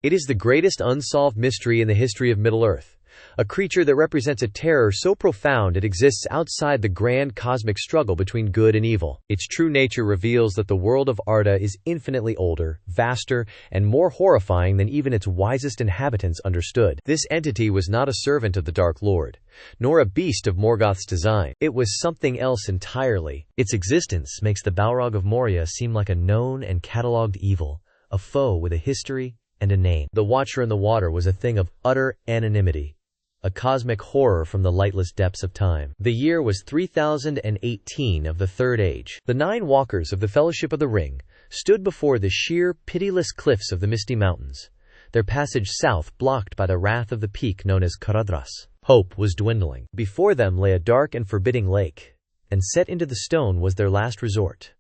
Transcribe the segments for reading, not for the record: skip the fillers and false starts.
It is the greatest unsolved mystery in the history of Middle-earth, a creature that represents a terror so profound it exists outside the grand cosmic struggle between good and evil. Its true nature reveals that the world of Arda is infinitely older, vaster, and more horrifying than even its wisest inhabitants understood. This entity was not a servant of the Dark Lord, nor a beast of Morgoth's design. It was something else entirely. Its existence makes the Balrog of Moria seem like a known and catalogued evil, a foe with a history and a name. The Watcher in the Water was a thing of utter anonymity, a cosmic horror from the lightless depths of time. The year was 3018 of the Third Age. The 9 walkers of the Fellowship of the Ring stood before the sheer, pitiless cliffs of the Misty Mountains, their passage south blocked by the wrath of the peak known as Caradhras. Hope was dwindling. Before them lay a dark and forbidding lake, and set into the stone was their last resort,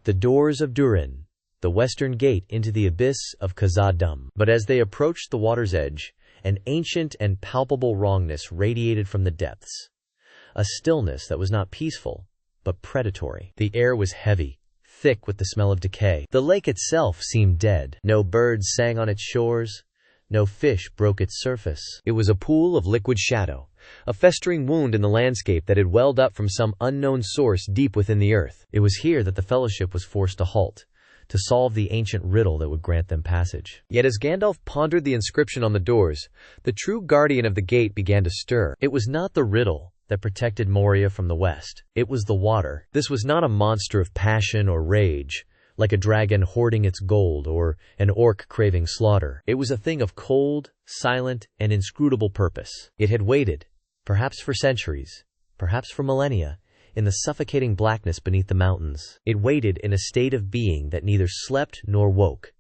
the doors of Durin, the western gate into the abyss of Khazad-dûm. But as they approached the water's edge, an ancient and palpable wrongness radiated from the depths, a stillness that was not peaceful, but predatory. The air was heavy, thick with the smell of decay. The lake itself seemed dead. No birds sang on its shores, no fish broke its surface. It was a pool of liquid shadow, a festering wound in the landscape that had welled up from some unknown source deep within the earth. It was here that the Fellowship was forced to halt, to solve the ancient riddle that would grant them passage. Yet as Gandalf pondered the inscription on the doors, the true guardian of the gate began to stir. It was not the riddle that protected Moria from the west. It was the water. This was not a monster of passion or rage, like a dragon hoarding its gold or an orc craving slaughter. It was a thing of cold, silent, and inscrutable purpose. It had waited, perhaps for centuries, perhaps for millennia, in the suffocating blackness beneath the mountains. It waited in a state of being that neither slept nor woke,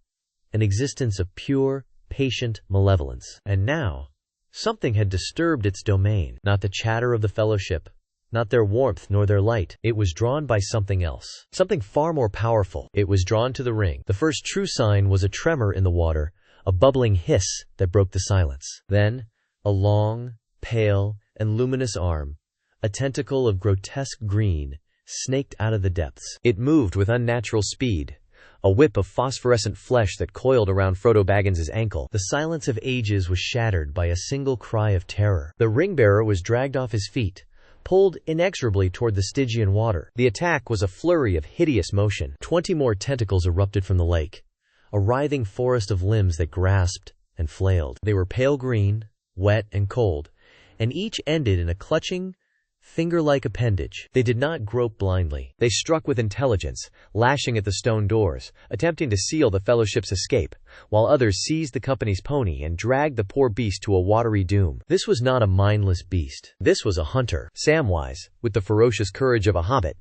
an existence of pure, patient malevolence. And now, something had disturbed its domain. Not the chatter of the Fellowship, not their warmth nor their light. It was drawn by something else, something far more powerful. It was drawn to the ring. The first true sign was a tremor in the water, a bubbling hiss that broke the silence. Then, a long, pale, and luminous arm, a tentacle of grotesque green, snaked out of the depths. It moved with unnatural speed, a whip of phosphorescent flesh that coiled around Frodo Baggins's ankle. The silence of ages was shattered by a single cry of terror. The ring-bearer was dragged off his feet, pulled inexorably toward the Stygian water. The attack was a flurry of hideous motion. 20 more tentacles erupted from the lake, a writhing forest of limbs that grasped and flailed. They were pale green, wet and cold, and each ended in a clutching, finger-like appendage. They did not grope blindly. They struck with intelligence, lashing at the stone doors, attempting to seal the Fellowship's escape, while others seized the company's pony and dragged the poor beast to a watery doom. This was not a mindless beast. This was a hunter. Samwise, with the ferocious courage of a hobbit,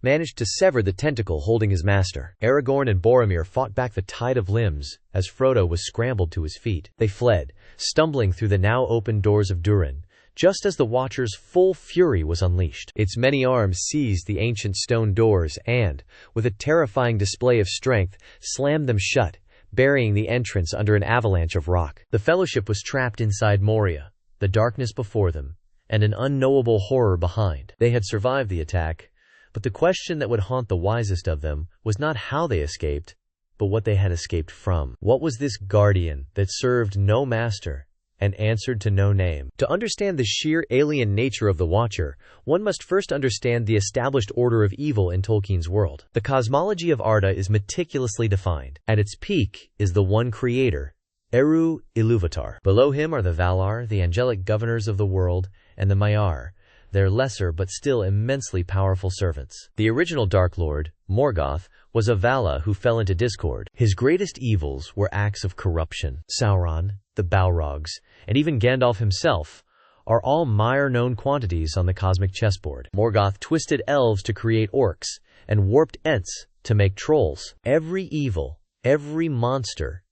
managed to sever the tentacle holding his master. Aragorn and Boromir fought back the tide of limbs as Frodo was scrambled to his feet. They fled, stumbling through the now open doors of Durin, just as the Watcher's full fury was unleashed. Its many arms seized the ancient stone doors and, with a terrifying display of strength, slammed them shut, burying the entrance under an avalanche of rock. The Fellowship was trapped inside Moria, the darkness before them, and an unknowable horror behind. They had survived the attack, but the question that would haunt the wisest of them was not how they escaped, but what they had escaped from. What was this guardian that served no master and answered to no name? To understand the sheer alien nature of the Watcher, one must first understand the established order of evil in Tolkien's world. The cosmology of Arda is meticulously defined. At its peak is the one creator, Eru Ilúvatar. Below him are the Valar, the angelic governors of the world, and the Maiar, their lesser but still immensely powerful servants. The original Dark Lord, Morgoth, was a Vala who fell into discord. His greatest evils were acts of corruption. Sauron, the Balrogs, and even Gandalf himself are all Maiar-known quantities on the cosmic chessboard. Morgoth twisted elves to create orcs, and warped Ents to make trolls. Every evil, every monster,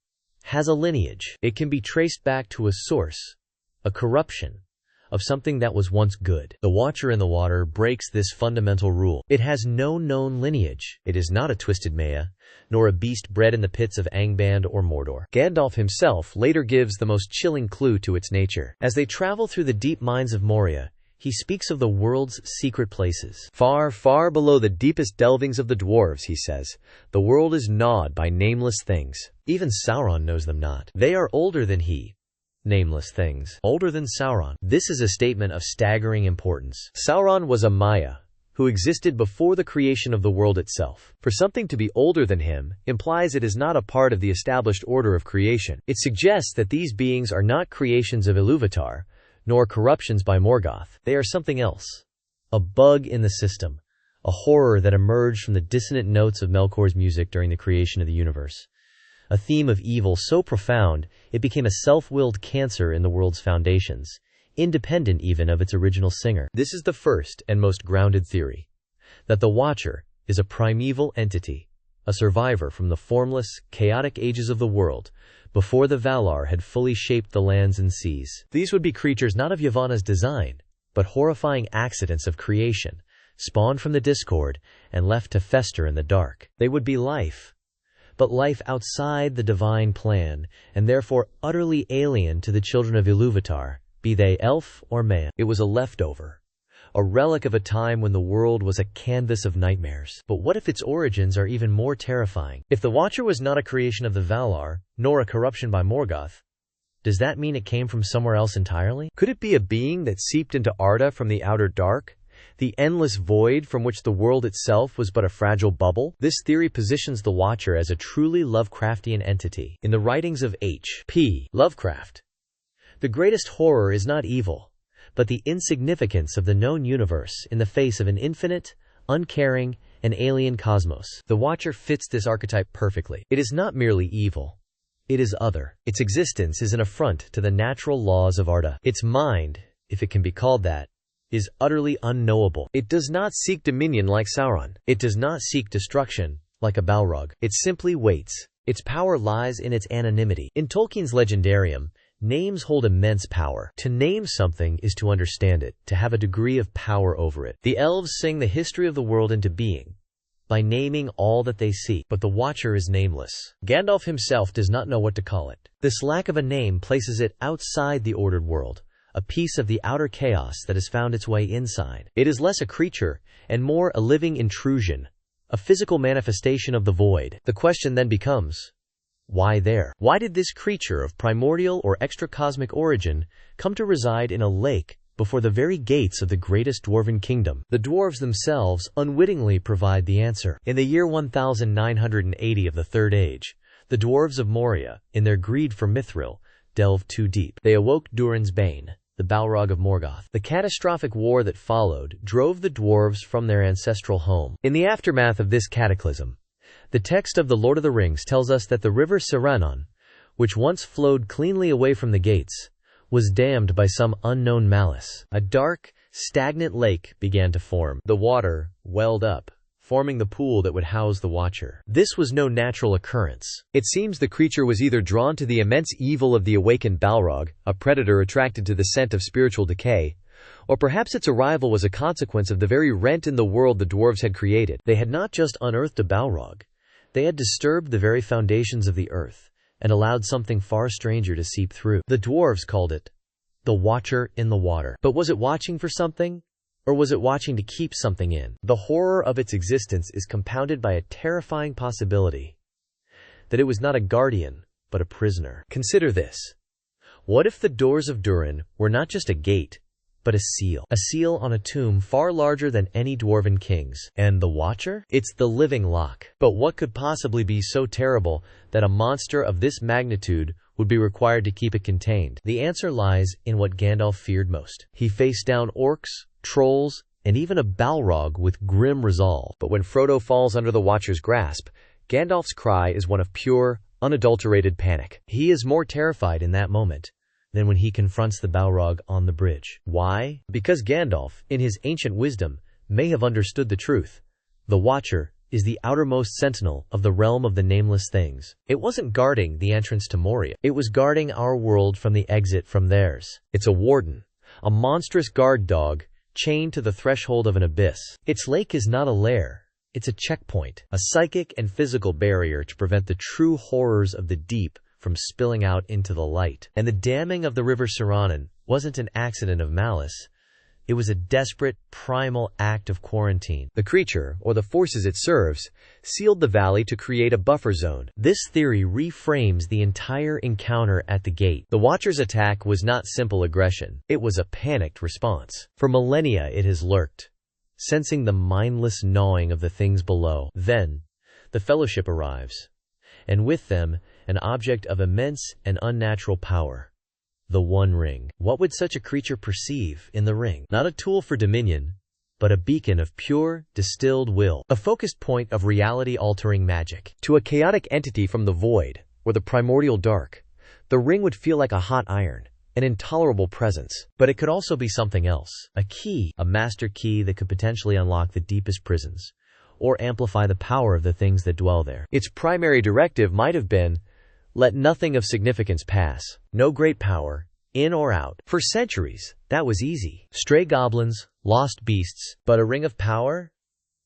has a lineage. It can be traced back to a source, a corruption, of something that was once good. The Watcher in the Water breaks this fundamental rule. It has no known lineage. It is not a twisted Maya, nor a beast bred in the pits of Angband or Mordor. Gandalf himself later gives the most chilling clue to its nature. As they travel through the deep mines of Moria, He speaks of the world's secret places. Far, far below the deepest delvings of the dwarves, he says, the world is gnawed by nameless things. Even Sauron knows them not. They are older than he. Nameless things. Older than Sauron. This is a statement of staggering importance. Sauron was a Maya, who existed before the creation of the world itself. For something to be older than him implies it is not a part of the established order of creation. It suggests that these beings are not creations of Ilúvatar, nor corruptions by Morgoth. They are something else. A bug in the system. A horror that emerged from the dissonant notes of Melkor's music during the creation of the universe. A theme of evil so profound, it became a self-willed cancer in the world's foundations, independent even of its original singer. This is the first and most grounded theory, that the Watcher is a primeval entity, a survivor from the formless, chaotic ages of the world, before the Valar had fully shaped the lands and seas. These would be creatures not of Yavanna's design, but horrifying accidents of creation, spawned from the discord and left to fester in the dark. They would be life, but life outside the divine plan, and therefore utterly alien to the children of Ilúvatar, be they elf or man. It was a leftover, a relic of a time when the world was a canvas of nightmares. But what if its origins are even more terrifying? If the Watcher was not a creation of the Valar, nor a corruption by Morgoth, does that mean it came from somewhere else entirely? Could it be a being that seeped into Arda from the outer dark, the endless void from which the world itself was but a fragile bubble? This theory positions the Watcher as a truly Lovecraftian entity. In the writings of H.P. Lovecraft, the greatest horror is not evil, but the insignificance of the known universe in the face of an infinite, uncaring, and alien cosmos. The Watcher fits this archetype perfectly. It is not merely evil. It is other. Its existence is an affront to the natural laws of Arda. Its mind, if it can be called that, is utterly unknowable. It does not seek dominion like Sauron. It does not seek destruction like a Balrog. It simply waits. Its power lies in its anonymity. In Tolkien's legendarium, names hold immense power. To name something is to understand it, to have a degree of power over it. The elves sing the history of the world into being by naming all that they see, but the Watcher is nameless. Gandalf himself does not know what to call it. This lack of a name places it outside the ordered world, a piece of the outer chaos that has found its way inside. It is less a creature and more a living intrusion, a physical manifestation of the void. The question then becomes, why there? Why did this creature of primordial or extra-cosmic origin come to reside in a lake before the very gates of the greatest dwarven kingdom? The dwarves themselves unwittingly provide the answer. In the year 1980 of the Third Age, the dwarves of Moria, in their greed for mithril, delved too deep. They awoke Durin's Bane, the Balrog of Morgoth. The catastrophic war that followed drove the dwarves from their ancestral home. In the aftermath of this cataclysm, the text of The Lord of the Rings tells us that the river Saranon, which once flowed cleanly away from the gates, was dammed by some unknown malice. A dark, stagnant lake began to form. The water welled up, forming the pool that would house the Watcher. This was no natural occurrence. It seems the creature was either drawn to the immense evil of the awakened Balrog, a predator attracted to the scent of spiritual decay, or perhaps its arrival was a consequence of the very rent in the world the dwarves had created. They had not just unearthed a Balrog, they had disturbed the very foundations of the earth, and allowed something far stranger to seep through. The dwarves called it the Watcher in the water. But was it watching for something? Or was it watching to keep something in? The horror of its existence is compounded by a terrifying possibility that it was not a guardian, but a prisoner. Consider this. What if the doors of Durin were not just a gate, but a seal on a tomb far larger than any dwarven king's? And the Watcher? It's the living lock. But what could possibly be so terrible that a monster of this magnitude would be required to keep it contained? The answer lies in what Gandalf feared most. He faced down orcs, trolls, and even a Balrog with grim resolve. But when Frodo falls under the Watcher's grasp, Gandalf's cry is one of pure, unadulterated panic. He is more terrified in that moment than when he confronts the Balrog on the bridge. Why? Because Gandalf, in his ancient wisdom, may have understood the truth. The Watcher is the outermost sentinel of the realm of the nameless things. It wasn't guarding the entrance to Moria. It was guarding our world from the exit from theirs. It's a warden, a monstrous guard dog, chained to the threshold of an abyss. Its lake is not a lair. It's a checkpoint, a psychic and physical barrier to prevent the true horrors of the deep from spilling out into the light. And the damming of the river Saranon wasn't an accident of malice. It was a desperate, primal act of quarantine. The creature, or the forces it serves, sealed the valley to create a buffer zone. This theory reframes the entire encounter at the gate. The Watcher's attack was not simple aggression. It was a panicked response. For millennia it has lurked, sensing the mindless gnawing of the things below. Then, the Fellowship arrives, and with them, an object of immense and unnatural power. The One Ring. What would such a creature perceive in the ring? Not a tool for dominion, but a beacon of pure, distilled will. A focused point of reality-altering magic. To a chaotic entity from the void, or the primordial dark, the ring would feel like a hot iron, an intolerable presence. But it could also be something else. A key, a master key that could potentially unlock the deepest prisons, or amplify the power of the things that dwell there. Its primary directive might have been, let nothing of significance pass. No great power, in or out. For centuries, that was easy. Stray goblins, lost beasts, but a ring of power?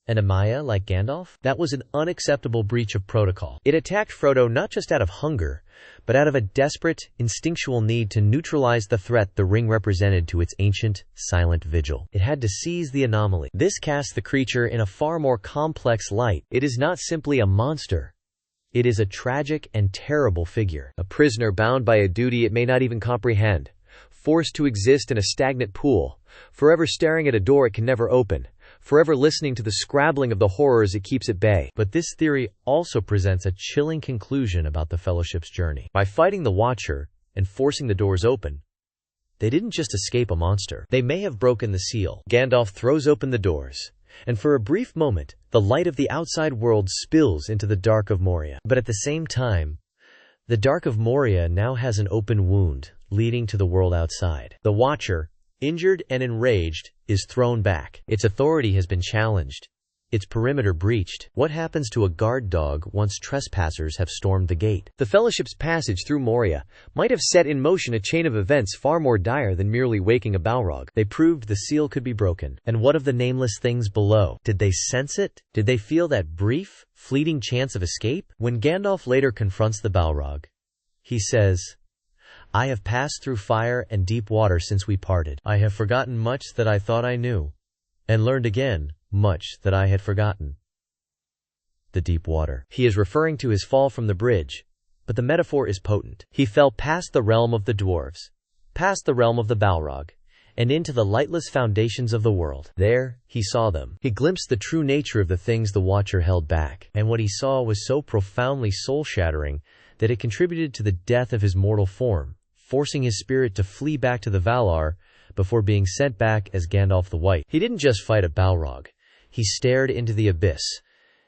And a Maya like Gandalf? That was an unacceptable breach of protocol. It attacked Frodo not just out of hunger, but out of a desperate, instinctual need to neutralize the threat the ring represented to its ancient, silent vigil. It had to seize the anomaly. This casts the creature in a far more complex light. It is not simply a monster. It is a tragic and terrible figure. A prisoner bound by a duty it may not even comprehend, forced to exist in a stagnant pool, forever staring at a door it can never open, forever listening to the scrabbling of the horrors it keeps at bay. But this theory also presents a chilling conclusion about the Fellowship's journey. By fighting the Watcher and forcing the doors open, they didn't just escape a monster. They may have broken the seal. Gandalf throws open the doors, and for a brief moment, the light of the outside world spills into the dark of Moria. But at the same time, the dark of Moria now has an open wound, leading to the world outside. The Watcher, injured and enraged, is thrown back. Its authority has been challenged, its perimeter breached. What happens to a guard dog once trespassers have stormed the gate? The Fellowship's passage through Moria might have set in motion a chain of events far more dire than merely waking a Balrog. They proved the seal could be broken. And what of the nameless things below? Did they sense it? Did they feel that brief, fleeting chance of escape? When Gandalf later confronts the Balrog, he says, "I have passed through fire and deep water since we parted. I have forgotten much that I thought I knew, and learned again much that I had forgotten." The deep water. He is referring to his fall from the bridge, but the metaphor is potent. He fell past the realm of the dwarves, past the realm of the Balrog, and into the lightless foundations of the world. There, he saw them. He glimpsed the true nature of the things the Watcher held back. And what he saw was so profoundly soul-shattering that it contributed to the death of his mortal form, forcing his spirit to flee back to the Valar before being sent back as Gandalf the White. He didn't just fight a Balrog. He stared into the abyss,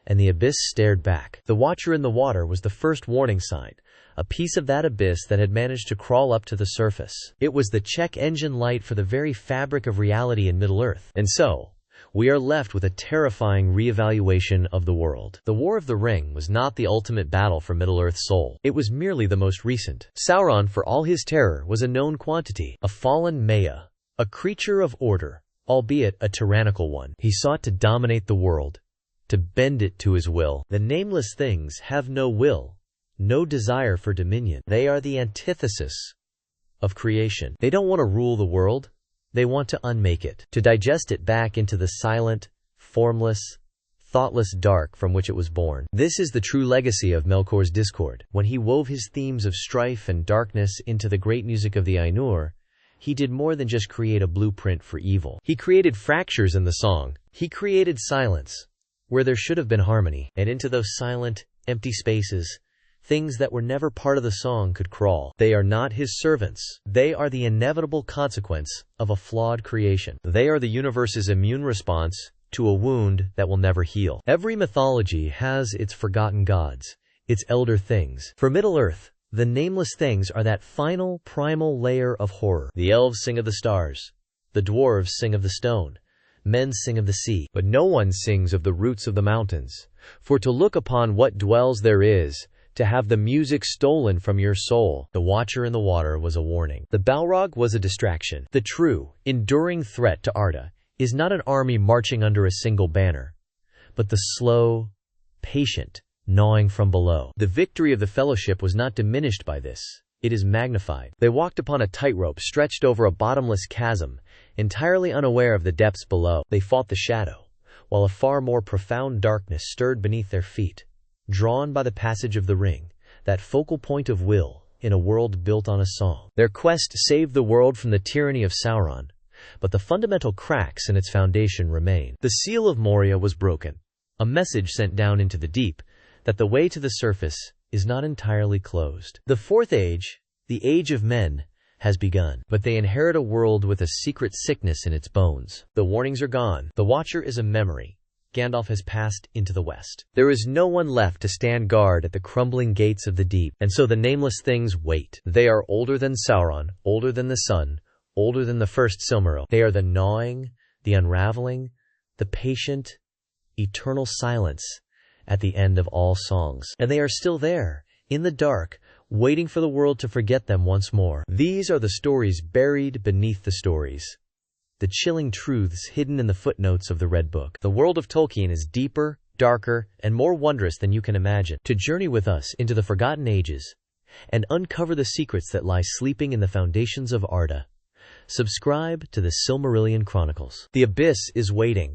and the abyss stared back. The Watcher in the water was the first warning sign, a piece of that abyss that had managed to crawl up to the surface. It was the check engine light for the very fabric of reality in Middle-earth. And so, we are left with a terrifying reevaluation of the world. The War of the Ring was not the ultimate battle for Middle-earth's soul. It was merely the most recent. Sauron, for all his terror, was a known quantity. A fallen Maya, a creature of order, albeit a tyrannical one. He sought to dominate the world, to bend it to his will. The nameless things have no will, no desire for dominion. They are the antithesis of creation. They don't want to rule the world. They want to unmake it, to digest it back into the silent, formless, thoughtless dark from which it was born. This is the true legacy of Melkor's discord. When he wove his themes of strife and darkness into the great music of the Ainur, he did more than just create a blueprint for evil. He created fractures in the song. He created silence, where there should have been harmony. And into those silent, empty spaces, things that were never part of the song could crawl. They are not his servants. They are the inevitable consequence of a flawed creation. They are the universe's immune response to a wound that will never heal. Every mythology has its forgotten gods, its elder things. For Middle-earth, the nameless things are that final, primal layer of horror. The elves sing of the stars. The dwarves sing of the stone. Men sing of the sea. But no one sings of the roots of the mountains. For to look upon what dwells there is, to have the music stolen from your soul. The Watcher in the water was a warning. The Balrog was a distraction. The true, enduring threat to Arda is not an army marching under a single banner, but the slow, patient, gnawing from below. The victory of the Fellowship was not diminished by this. it is magnified. They walked upon a tightrope stretched over a bottomless chasm, entirely unaware of the depths below. They fought the shadow, while a far more profound darkness stirred beneath their feet, drawn by the passage of the ring, that focal point of will, in a world built on a song. Their quest saved the world from the tyranny of Sauron, but the fundamental cracks in its foundation remain. The seal of Moria was broken, a message sent down into the deep, that the way to the surface is not entirely closed. The fourth age, the age of men, has begun, but they inherit a world with a secret sickness in its bones. The warnings are gone. The Watcher is a memory. Gandalf has passed into the west. There is no one left to stand guard at the crumbling gates of the deep, and so the nameless things wait. They are older than Sauron, older than the sun, older than the first Silmaril. They are the gnawing, the unraveling, the patient, eternal silence at the end of all songs. And they are still there, in the dark, waiting for the world to forget them once more. These are the stories buried beneath the stories, the chilling truths hidden in the footnotes of the Red Book. The world of Tolkien is deeper, darker, and more wondrous than you can imagine. To journey with us into the forgotten ages and uncover the secrets that lie sleeping in the foundations of Arda, subscribe to the Silmarillion Chronicles. The abyss is waiting.